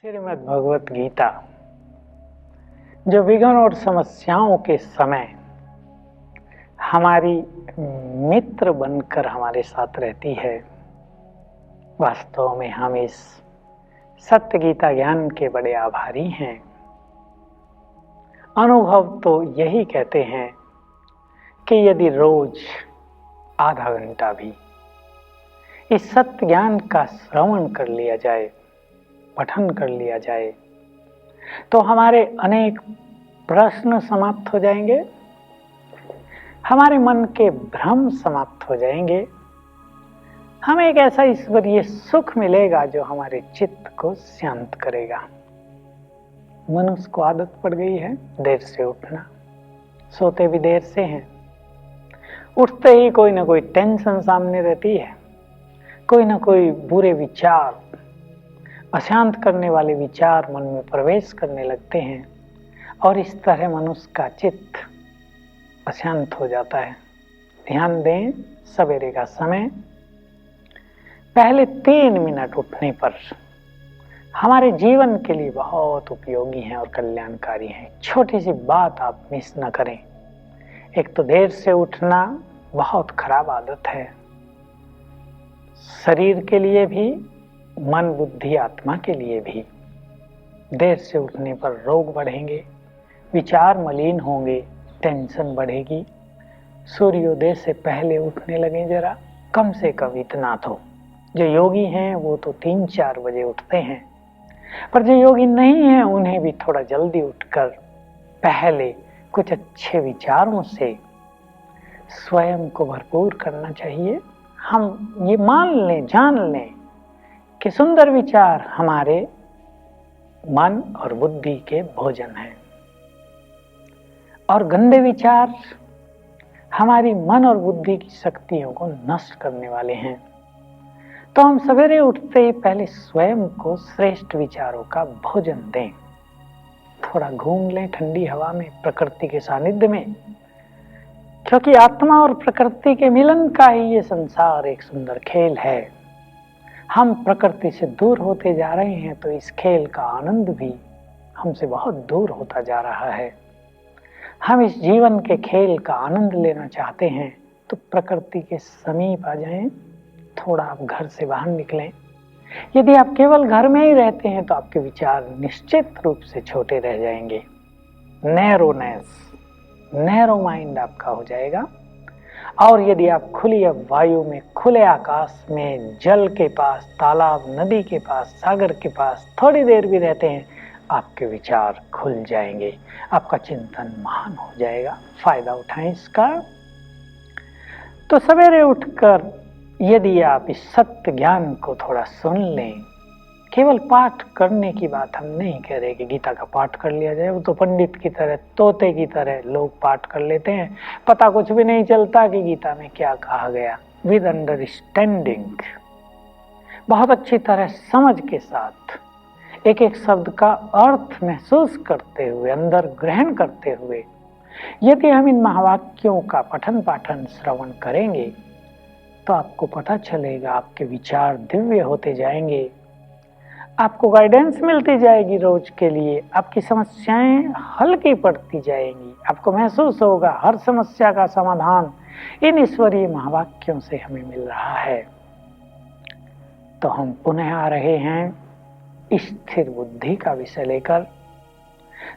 श्रीमद् भगवत गीता जो विघ्न और समस्याओं के समय हमारी मित्र बनकर हमारे साथ रहती है। वास्तव में हम इस सत्य गीता ज्ञान के बड़े आभारी हैं। अनुभव तो यही कहते हैं कि यदि रोज आधा घंटा भी इस सत्य ज्ञान का श्रवण कर लिया जाए, पठन कर लिया जाए, तो हमारे अनेक प्रश्न समाप्त हो जाएंगे, हमारे मन के भ्रम समाप्त हो जाएंगे, हमें एक ऐसा ईश्वरीय सुख मिलेगा जो हमारे चित्त को शांत करेगा। मनुष्य को आदत पड़ गई है देर से उठना, सोते भी देर से हैं। उठते ही कोई ना कोई टेंशन सामने रहती है, कोई ना कोई बुरे विचार, अशांत करने वाले विचार मन में प्रवेश करने लगते हैं और इस तरह मनुष्य का चित्त अशांत हो जाता है। ध्यान दें, सवेरे का समय पहले 3 मिनट उठने पर हमारे जीवन के लिए बहुत उपयोगी है और कल्याणकारी है। छोटी सी बात आप मिस न करें। एक तो देर से उठना बहुत खराब आदत है, शरीर के लिए भी, मन बुद्धि आत्मा के लिए भी। देर से उठने पर रोग बढ़ेंगे, विचार मलिन होंगे, टेंशन बढ़ेगी। सूर्योदय से पहले उठने लगे जरा, कम से कम इतना तो। जो योगी हैं वो तो 3-4 बजे उठते हैं, पर जो योगी नहीं हैं उन्हें भी थोड़ा जल्दी उठकर पहले कुछ अच्छे विचारों से स्वयं को भरपूर करना चाहिए। हम ये मान लें, जान लें कि सुंदर विचार हमारे मन और बुद्धि के भोजन है और गंदे विचार हमारी मन और बुद्धि की शक्तियों को नष्ट करने वाले हैं। तो हम सवेरे उठते ही पहले स्वयं को श्रेष्ठ विचारों का भोजन दें। थोड़ा घूम लें ठंडी हवा में, प्रकृति के सानिध्य में, क्योंकि आत्मा और प्रकृति के मिलन का ही ये संसार एक सुंदर खेल है। हम प्रकृति से दूर होते जा रहे हैं तो इस खेल का आनंद भी हमसे बहुत दूर होता जा रहा है। हम इस जीवन के खेल का आनंद लेना चाहते हैं तो प्रकृति के समीप आ जाएं, थोड़ा आप घर से बाहर निकलें। यदि आप केवल घर में ही रहते हैं तो आपके विचार निश्चित रूप से छोटे रह जाएंगे। नैरो माइंड आपका हो जाएगा। और यदि आप खुली वायु में, खुले आकाश में, जल के पास, तालाब, नदी के पास, सागर के पास थोड़ी देर भी रहते हैं, आपके विचार खुल जाएंगे, आपका चिंतन महान हो जाएगा। फायदा उठाएं इसका। तो सवेरे उठकर यदि आप इस सत्य ज्ञान को थोड़ा सुन लें, केवल पाठ करने की बात हम नहीं कह रहे कि गीता का पाठ कर लिया जाए। वो तो पंडित की तरह, तोते की तरह लोग पाठ कर लेते हैं, पता कुछ भी नहीं चलता कि गीता में क्या कहा गया। विद अंडरस्टैंडिंग, बहुत अच्छी तरह समझ के साथ, एक एक शब्द का अर्थ महसूस करते हुए, अंदर ग्रहण करते हुए यदि हम इन महावाक्यों का पठन पाठन श्रवण करेंगे तो आपको पता चलेगा, आपके विचार दिव्य होते जाएंगे, आपको गाइडेंस मिलती जाएगी रोज के लिए, आपकी समस्याएं हल्की पड़ती जाएंगी। आपको महसूस होगा हर समस्या का समाधान इन ईश्वरीय महावाक्यों से हमें मिल रहा है। तो हम पुनः आ रहे हैं स्थिर बुद्धि का विषय लेकर,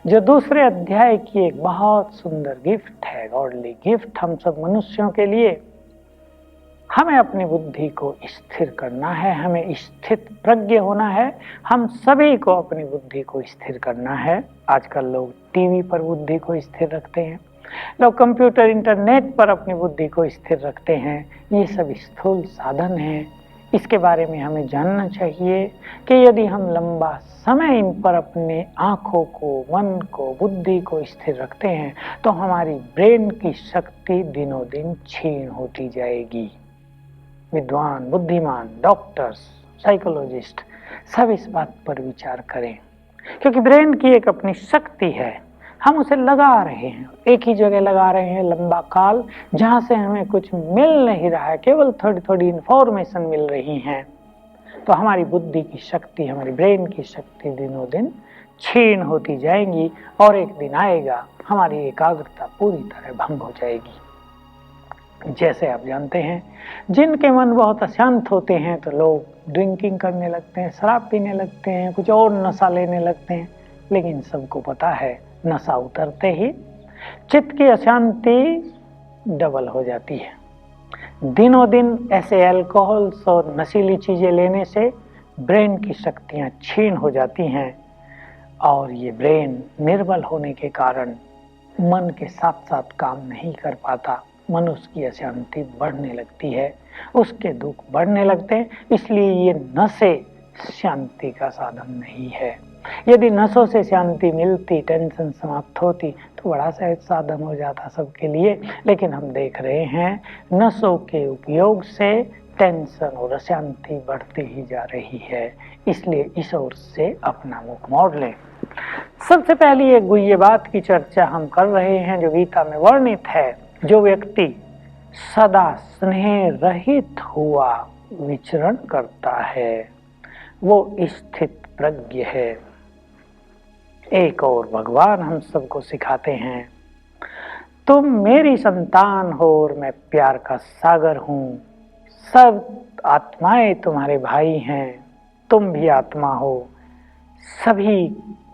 जो दूसरे अध्याय की एक बहुत सुंदर गिफ्ट है, गॉडली गिफ्ट हम सब मनुष्यों के लिए। हमें अपनी बुद्धि को स्थिर करना है, हमें स्थित प्रज्ञ होना है। हम सभी को अपनी बुद्धि को स्थिर करना है। आजकल लोग टीवी पर बुद्धि को स्थिर रखते हैं, लोग कंप्यूटर, इंटरनेट पर अपनी बुद्धि को स्थिर रखते हैं। ये सब स्थूल साधन हैं। इसके बारे में हमें जानना चाहिए कि यदि हम लंबा समय इन पर अपने आँखों को, मन को, बुद्धि को स्थिर रखते हैं तो हमारी ब्रेन की शक्ति दिनों दिन क्षीण होती जाएगी। विद्वान, बुद्धिमान, डॉक्टर्स, साइकोलॉजिस्ट सब इस बात पर विचार करें, क्योंकि ब्रेन की एक अपनी शक्ति है। हम उसे लगा रहे हैं, एक ही जगह लगा रहे हैं लंबा काल, जहां से हमें कुछ मिल नहीं रहा है, केवल थोड़ी थोड़ी इंफॉर्मेशन मिल रही है। तो हमारी बुद्धि की शक्ति, हमारी ब्रेन की शक्ति दिनों दिन क्षीण होती जाएंगी और एक दिन आएगा हमारी एकाग्रता पूरी तरह भंग हो जाएगी। जैसे आप जानते हैं, जिनके मन बहुत अशांत होते हैं तो लोग ड्रिंकिंग करने लगते हैं, शराब पीने लगते हैं, कुछ और नशा लेने लगते हैं। लेकिन सबको पता है नशा उतरते ही चित्त की अशांति डबल हो जाती है। दिनों दिन ऐसे अल्कोहल्स और नशीली चीजें लेने से ब्रेन की शक्तियां क्षीण हो जाती हैं और ये ब्रेन निर्बल होने के कारण मन के साथ साथ काम नहीं कर पाता। मनुष्य की अशांति बढ़ने लगती है, उसके दुख बढ़ने लगते हैं। इसलिए ये नशे शांति का साधन नहीं है। यदि नशों से शांति मिलती, टेंशन समाप्त होती तो बड़ा सहज साधन हो जाता सबके लिए। लेकिन हम देख रहे हैं नशों के उपयोग से टेंशन और अशांति बढ़ती ही जा रही है। इसलिए इस ओर से अपना मुख मोड़ लें। सबसे पहली एक गुह्य बात की चर्चा हम कर रहे हैं जो गीता में वर्णित है। जो व्यक्ति सदा स्नेह रहित हुआ विचरण करता है वो स्थित प्रज्ञ है। एक और भगवान हम सबको सिखाते हैं, तुम मेरी संतान हो और मैं प्यार का सागर हूँ। सब आत्माएं तुम्हारे भाई हैं, तुम भी आत्मा हो। सभी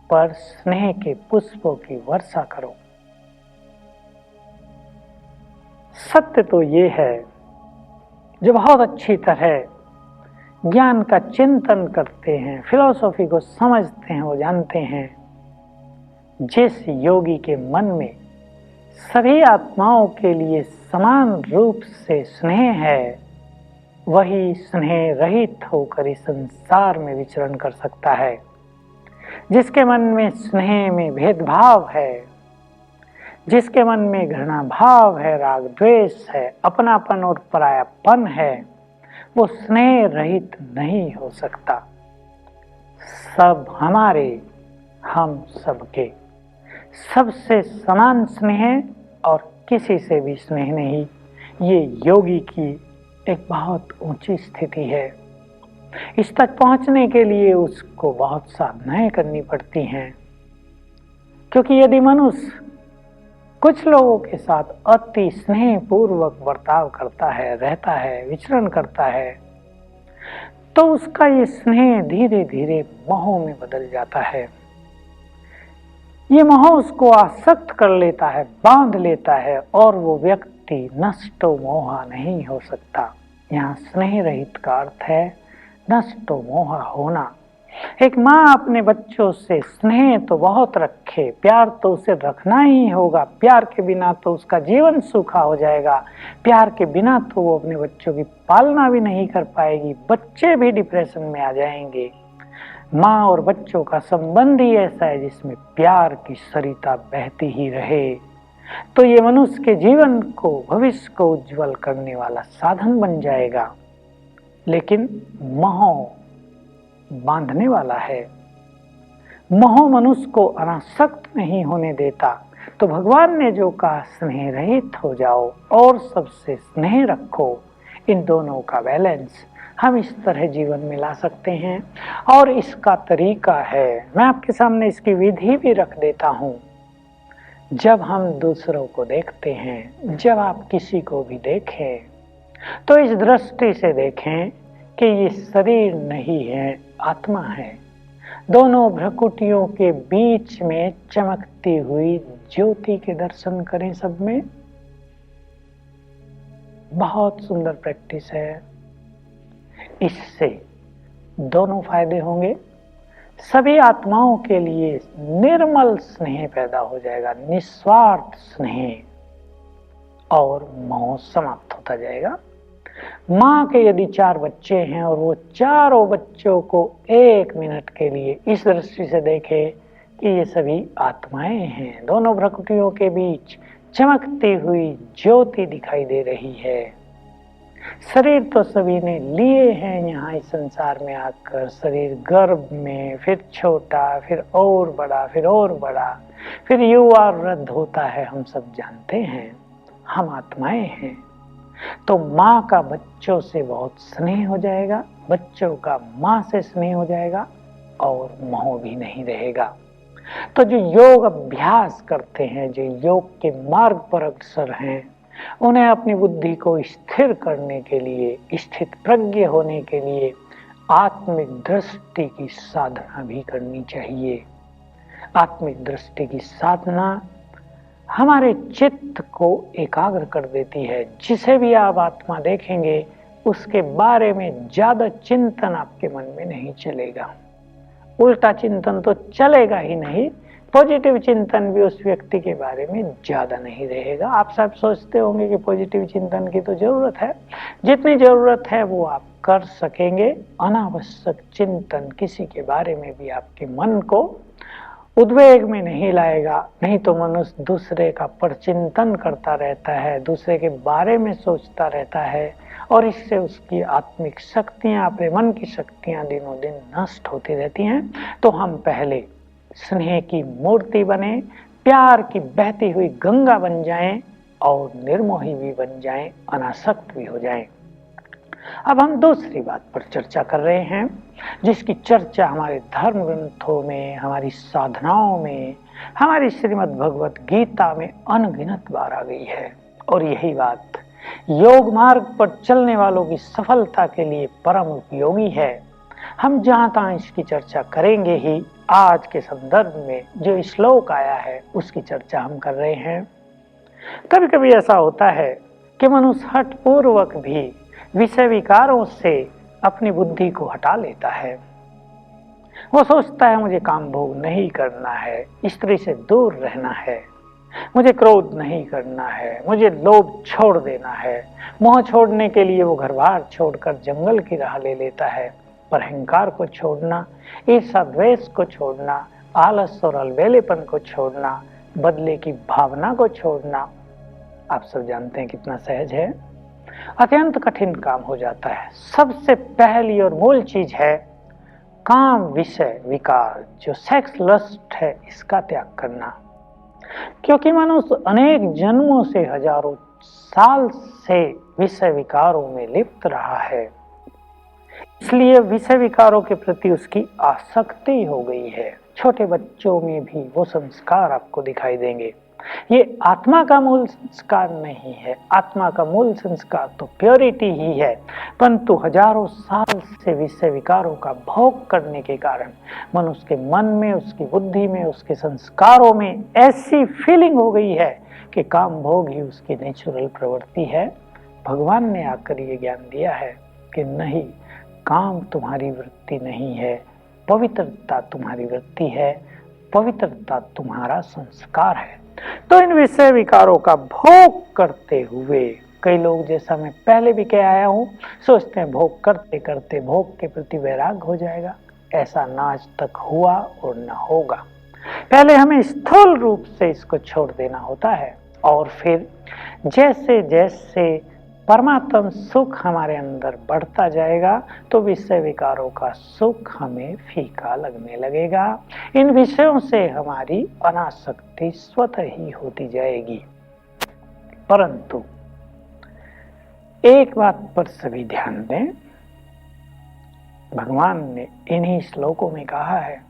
पर स्नेह के पुष्पों की वर्षा करो। सत्य तो ये है, जो बहुत अच्छी तरह ज्ञान का चिंतन करते हैं, फिलॉसफी को समझते हैं, वो जानते हैं जिस योगी के मन में सभी आत्माओं के लिए समान रूप से स्नेह है, वही स्नेह रहित होकर इस संसार में विचरण कर सकता है। जिसके मन में स्नेह में भेदभाव है, जिसके मन में घृणा भाव है, राग द्वेष है, अपनापन और परायापन है, वो स्नेह रहित नहीं हो सकता। सब हमारे, हम सबके, सबसे समान स्नेह और किसी से भी स्नेह नहीं। ये योगी की एक बहुत ऊंची स्थिति है। इस तक पहुंचने के लिए उसको बहुत साधनाएं करनी पड़ती हैं। क्योंकि यदि मनुष्य कुछ लोगों के साथ अति स्नेह पूर्वक बर्ताव करता है, रहता है, विचरण करता है, तो उसका ये स्नेह धीरे धीरे मोह में बदल जाता है। ये मोह उसको आसक्त कर लेता है, बांध लेता है और वो व्यक्ति नष्टो मोहा नहीं हो सकता। यहाँ स्नेह रहित का अर्थ है नष्टो मोहा होना। एक माँ अपने बच्चों से स्नेह तो बहुत रखे, प्यार तो उसे रखना ही होगा। प्यार के बिना तो उसका जीवन सूखा हो जाएगा। प्यार के बिना तो वो अपने बच्चों की पालना भी नहीं कर पाएगी। बच्चे भी डिप्रेशन में आ जाएंगे। माँ और बच्चों का संबंध ही ऐसा है जिसमें प्यार की सरिता बहती ही रहे। तो ये मनुष्य के जीवन को, भविष्य को उज्जवल करने वाला साधन बन जाएगा। लेकिन मोह बांधने वाला है। मोह मनुष्य को अनासक्त नहीं होने देता। तो भगवान ने जो कहा स्नेह रहित हो जाओ और सबसे स्नेह रखो, इन दोनों का बैलेंस हम इस तरह जीवन में ला सकते हैं। और इसका तरीका है, मैं आपके सामने इसकी विधि भी रख देता हूँ। जब हम दूसरों को देखते हैं, जब आप किसी को भी देखें, तो इस दृष्टि से देखें कि ये शरीर नहीं है, आत्मा है। दोनों भ्रकुटियों के बीच में चमकती हुई ज्योति के दर्शन करें सब में। बहुत सुंदर प्रैक्टिस है। इससे दोनों फायदे होंगे। सभी आत्माओं के लिए निर्मल स्नेह पैदा हो जाएगा, निस्वार्थ स्नेह, और मोह समाप्त होता जाएगा। माँ के यदि 4 बच्चे हैं और वो चारों बच्चों को 1 मिनट के लिए इस दृष्टि से देखे कि ये सभी आत्माएं हैं, दोनों भ्रकुटियों के बीच चमकती हुई ज्योति दिखाई दे रही है। शरीर तो सभी ने लिए हैं यहाँ इस संसार में आकर। शरीर गर्भ में, फिर छोटा, फिर और बड़ा, फिर और बड़ा, फिर युवा वृद्ध होता है। हम सब जानते हैं, हम आत्माएं हैं। तो माँ का बच्चों से बहुत स्नेह हो जाएगा। बच्चों का मां से स्नेह हो जाएगा और मोह भी नहीं रहेगा। तो जो योग अभ्यास करते हैं, जो योग के मार्ग पर अग्रसर हैं, उन्हें अपनी बुद्धि को स्थिर करने के लिए, स्थित प्रज्ञ होने के लिए आत्मिक दृष्टि की साधना भी करनी चाहिए। आत्मिक दृष्टि की साधना हमारे चित्त को एकाग्र कर देती है। जिसे भी आप आत्मा देखेंगे उसके बारे में ज्यादा चिंतन आपके मन में नहीं चलेगा। उल्टा चिंतन तो चलेगा ही नहीं, पॉजिटिव चिंतन भी उस व्यक्ति के बारे में ज्यादा नहीं रहेगा। आप सब सोचते होंगे कि पॉजिटिव चिंतन की तो जरूरत है, जितनी जरूरत है वो आप कर सकेंगे। अनावश्यक चिंतन किसी के बारे में भी आपके मन को उद्वेग में नहीं लाएगा। नहीं तो मनुष्य दूसरे का परचिंतन करता रहता है, दूसरे के बारे में सोचता रहता है और इससे उसकी आत्मिक शक्तियां, अपने मन की शक्तियां दिनों दिन नष्ट होती रहती हैं। तो हम पहले स्नेह की मूर्ति बने, प्यार की बहती हुई गंगा बन जाएं और निर्मोही भी बन जाएं, अनासक्त भी हो जाएं। अब हम दूसरी बात पर चर्चा कर रहे हैं, जिसकी चर्चा हमारे धर्म ग्रंथों में, हमारी साधनाओं में, हमारी श्रीमद् भगवत गीता में अनगिनत बार आ गई है। और यही बात योग मार्ग पर चलने वालों की सफलता के लिए परम उपयोगी है। हम जहां तहां इसकी चर्चा करेंगे ही। आज के संदर्भ में जो श्लोक आया है उसकी चर्चा हम कर रहे हैं। कभी कभी ऐसा होता है कि मनुष्य हठपूर्वक भी विषय विकारों से अपनी बुद्धि को हटा लेता है। वो सोचता है मुझे काम भोग नहीं करना है, स्त्री से दूर रहना है, मुझे क्रोध नहीं करना है, मुझे लोभ छोड़ देना है। मोह छोड़ने के लिए वो घर बार छोड़कर जंगल की राह ले लेता है। पर अहंकार को छोड़ना, ईर्ष्या द्वेष को छोड़ना, आलस और अलबेलेपन को छोड़ना, बदले की भावना को छोड़ना, आप सब जानते हैं कितना सहज है, अत्यंत कठिन काम हो जाता है। सबसे पहली और मूल चीज है काम विषय विकार, जो सेक्स लस्ट है, इसका त्याग करना। क्योंकि मनुष्य अनेक जन्मों से, हजारों साल से विषय विकारों में लिप्त रहा है, इसलिए विषय विकारों के प्रति उसकी आसक्ति हो गई है। छोटे बच्चों में भी वो संस्कार आपको दिखाई देंगे। ये आत्मा का मूल संस्कार नहीं है। आत्मा का मूल संस्कार तो प्योरिटी ही है, परंतु हजारों साल से विषय विकारों का भोग करने के कारण मनुष्य के मन में, उसकी बुद्धि में, उसके संस्कारों में ऐसी फीलिंग हो गई है कि काम भोग ही उसकी नेचुरल प्रवृत्ति है। भगवान ने आकर ये ज्ञान दिया है कि नहीं, काम तुम्हारी वृत्ति नहीं है, पवित्रता तुम्हारी वृत्ति है, पवित्रता तुम्हारा संस्कार है। तो इन विषय विकारों का भोग करते हुए कई लोग, जैसा मैं पहले भी कह आया हूं, सोचते हैं भोग करते करते भोग के प्रति वैराग हो जाएगा। ऐसा ना आज तक हुआ और न होगा। पहले हमें स्थूल रूप से इसको छोड़ देना होता है और फिर जैसे जैसे परमात्म सुख हमारे अंदर बढ़ता जाएगा तो विषय विकारों का सुख हमें फीका लगने लगेगा। इन विषयों से हमारी अनासक्ति स्वतः ही होती जाएगी। परंतु एक बात पर सभी ध्यान दें, भगवान ने इन्हीं श्लोकों में कहा है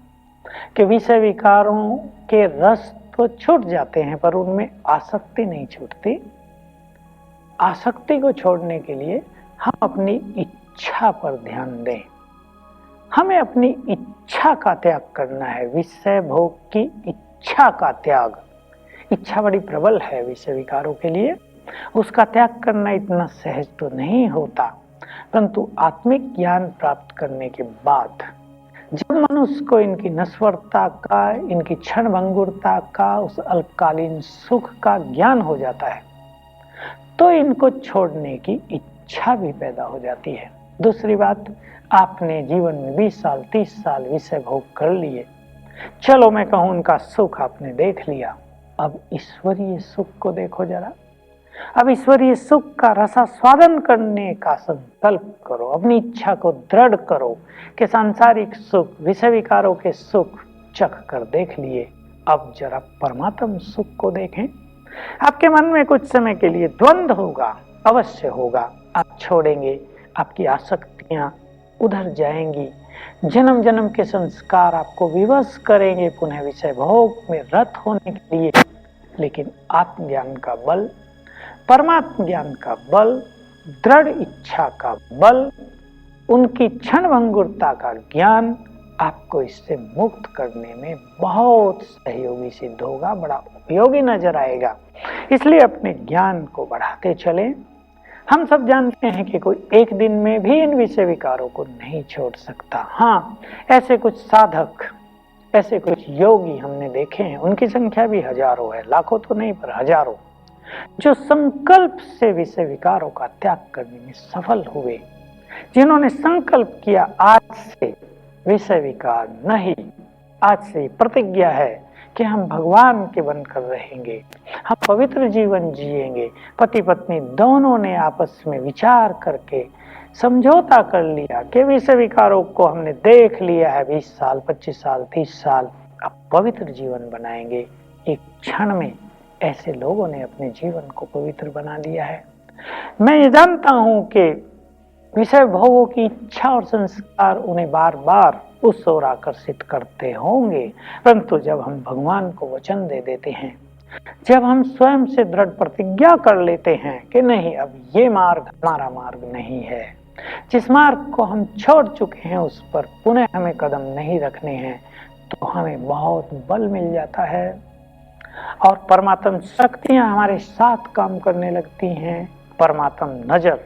कि विषय विकारों के रस तो छूट जाते हैं पर उनमें आसक्ति नहीं छूटती। आसक्ति को छोड़ने के लिए हम अपनी इच्छा पर ध्यान दें। हमें अपनी इच्छा का त्याग करना है, विषय भोग की इच्छा का त्याग। इच्छा बड़ी प्रबल है विषय विकारों के लिए, उसका त्याग करना इतना सहज तो नहीं होता। परंतु आत्मिक ज्ञान प्राप्त करने के बाद जब मनुष्य को इनकी नश्वरता का, इनकी क्षण भंगुरता का, उस अल्पकालीन सुख का ज्ञान हो जाता है तो इनको छोड़ने की इच्छा भी पैदा हो जाती है। दूसरी बात, आपने जीवन में 20 साल 30 साल विषय भोग कर लिए, चलो मैं कहूं उनका सुख आपने देख लिया, अब ईश्वरीय सुख को देखो जरा। अब ईश्वरीय सुख का रसास्वादन करने का संकल्प करो, अपनी इच्छा को दृढ़ करो कि सांसारिक सुख, विषय विकारों के सुख चख कर देख लिए, अब जरा परमात्म सुख को देखें। आपके मन में कुछ समय के लिए द्वंद्व होगा, अवश्य होगा, आप छोड़ेंगे, आपकी आसक्तियां उधर जाएंगी। जन्म जन्म के संस्कार आपको विवश करेंगे पुनः विषय भोग में रत होने के लिए। लेकिन आत्मज्ञान का बल, परमात्म ज्ञान का बल, दृढ़ इच्छा का बल, उनकी क्षणभंगुरता का ज्ञान आपको इससे मुक्त करने में बहुत सहयोगी सिद्ध होगा, बड़ा उपयोगी नजर आएगा। इसलिए अपने ज्ञान को बढ़ाते चलें। हम सब जानते हैं कि कोई एक दिन में भी इन विषय विकारों को नहीं छोड़ सकता। हाँ, ऐसे कुछ साधक, ऐसे कुछ योगी हमने देखे हैं, उनकी संख्या भी हजारों है, लाखों तो नहीं पर हजारों, जो संकल्प से विषय विकारों का त्याग करने में सफल हुए, जिन्होंने संकल्प किया आज से विषय विकार नहीं, आज से प्रतिज्ञा है कि हम भगवान के बनकर रहेंगे, हम पवित्र जीवन जिएंगे। पति पत्नी दोनों ने आपस में विचार करके समझौता कर लिया कि विषय विकारों को हमने देख लिया है 20 साल, 25 साल, 30 साल, अब पवित्र जीवन बनाएंगे। एक क्षण में ऐसे लोगों ने अपने जीवन को पवित्र बना लिया है। मैं ये जानता हूं कि विषय भोगों की इच्छा और संस्कार उन्हें बार बार उस ओर आकर्षित करते होंगे, परंतु जब हम भगवान को वचन दे देते हैं, जब हम स्वयं से दृढ़ प्रतिज्ञा कर लेते हैं कि नहीं, अब ये मार्ग हमारा मार्ग नहीं है, जिस मार्ग को हम छोड़ चुके हैं उस पर पुनः हमें कदम नहीं रखने हैं, तो हमें बहुत बल मिल जाता है और परमात्म शक्तियां हमारे साथ काम करने लगती हैं। परमात्म नजर,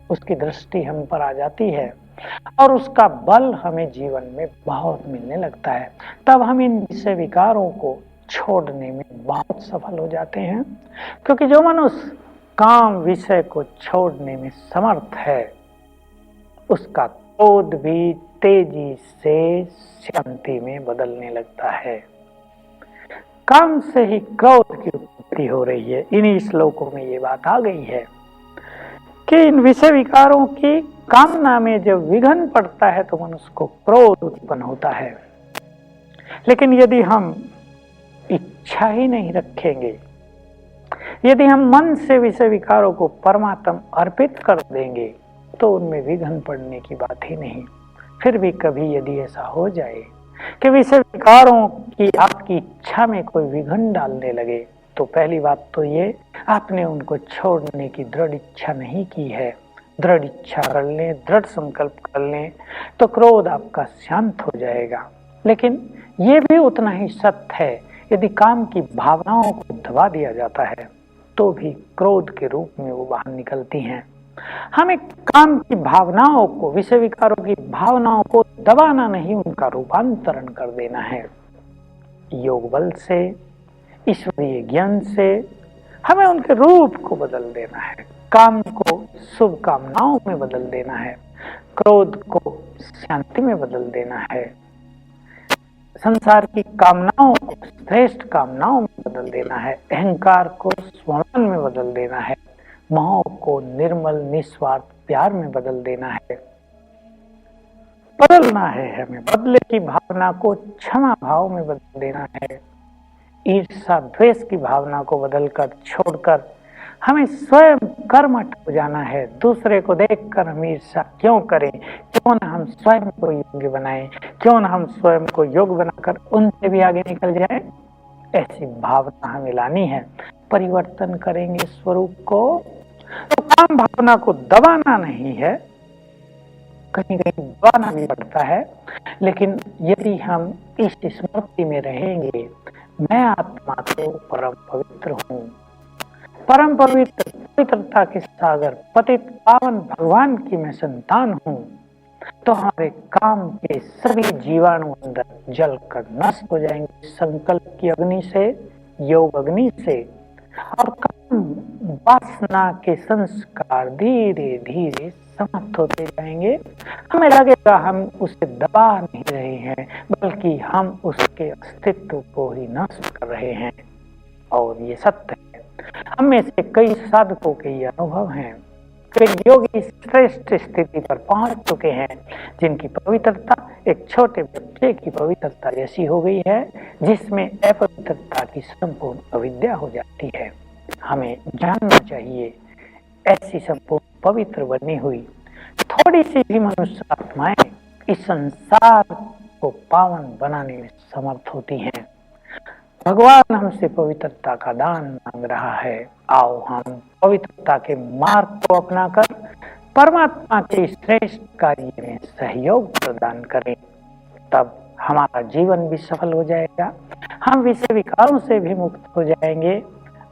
उसकी दृष्टि हम पर आ जाती है और उसका बल हमें जीवन में बहुत मिलने लगता है। तब हम इन विषय विकारों को छोड़ने में बहुत सफल हो जाते हैं, क्योंकि जो मनुष्य काम विषय को छोड़ने में समर्थ है, उसका क्रोध भी तेजी से शांति में बदलने लगता है। काम से ही क्रोध की उत्पत्ति हो रही है। इन्हीं श्लोकों में ये बात आ गई है कि इन विषय विकारों की कामना में जब विघन पड़ता है तो मनुष्य को क्रोध उत्पन्न होता है। लेकिन यदि हम इच्छा ही नहीं रखेंगे, यदि हम मन से विषय विकारों को परमात्म अर्पित कर देंगे, तो उनमें विघन पड़ने की बात ही नहीं। फिर भी कभी यदि ऐसा हो जाए कि विषय विकारों की आपकी इच्छा में कोई विघन डालने लगे, तो पहली बात तो ये, आपने उनको छोड़ने की दृढ़ इच्छा नहीं की है। दृढ़ इच्छा कर लें, दृढ़ संकल्प कर लें, तो क्रोध आपका शांत हो जाएगा। लेकिन ये भी उतना ही सत्य है, यदि काम की भावनाओं को दबा दिया जाता है तो भी क्रोध के रूप में वो बाहर निकलती हैं। हमें काम की भावनाओं को, विषय विकारों की भावनाओं को दबाना नहीं, उनका रूपांतरण कर देना है। योग बल से, ईश्वरीय ज्ञान से हमें उनके रूप को बदल देना है। काम को शुभ कामनाओं में बदल देना है, क्रोध को शांति में बदल देना है, संसार की कामनाओं को श्रेष्ठ कामनाओं में बदल देना है, अहंकार को स्वाभिमान में बदल देना है, मोह को निर्मल निस्वार्थ प्यार में बदल देना है। बदलना है हमें, बदले की भावना को क्षमा भाव में बदल देना है। ईर्षा द्वेष की भावना को बदलकर, छोड़कर हमें स्वयं कर्मठ हो जाना है। दूसरे को देखकर हम ईर्षा क्यों करें? क्यों न हम स्वयं को योग्य बनाएं, क्यों न हम स्वयं को योग्य बनाकर उनसे भी आगे निकल जाएं। ऐसी भावना हमें लानी है। परिवर्तन करेंगे स्वरूप को, तो काम भावना को दबाना नहीं है, कहीं कहीं दबाना भी पड़ता है, लेकिन यदि हम इस स्मृति में रहेंगे, मैं आत्मा तो परम पवित्र हूँ, परम पवित्र, पवित्रता के सागर, पतित पावन भगवान की मैं संतान हूँ, तो हमारे काम के सभी जीवाणु अंदर जल कर नष्ट हो जाएंगे संकल्प की अग्नि से, योग अग्नि से, और काम वासना के संस्कार धीरे धीरे समाप्त होते जाएंगे। हमें लगेगा हम उसे दबा नहीं रहे हैं, बल्कि हम उसके अस्तित्व को ही नष्ट कर रहे हैं। और ये सत्य है। हम में से कई साधकों के ये अनुभव हैं, कई योगी श्रेष्ठ स्थिति पर पहुंच चुके हैं, जिनकी पवित्रता एक छोटे बच्चे की पवित्रता जैसी हो गई है, जिसमें अपवित्रता की संपूर्ण अविद्या हो जाती है। हमें जानना चाहिए, ऐसी संपूर्ण पवित्र बनी हुई थोड़ी सी भी मनुष्य आत्माएं इस संसार को पावन बनाने में समर्थ होती हैं। भगवान हमसे पवित्रता का दान मांग रहा है। आओ हम पवित्रता के मार्ग को अपनाकर परमात्मा के श्रेष्ठ कार्य में सहयोग प्रदान करें। तब हमारा जीवन भी सफल हो जाएगा, हम विषय विकारों से भी मुक्त हो जाएंगे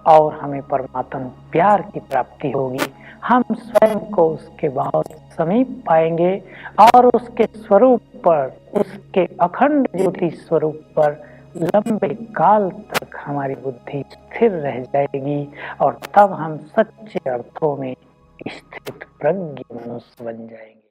और हमें परमात्मा प्यार की प्राप्ति होगी। हम स्वयं को उसके बहुत समीप पाएंगे और उसके स्वरूप पर, उसके अखंड ज्योति स्वरूप पर लंबे काल तक हमारी बुद्धि स्थिर रह जाएगी और तब हम सच्चे अर्थों में स्थित प्रज्ञ मनुष्य बन जाएंगे।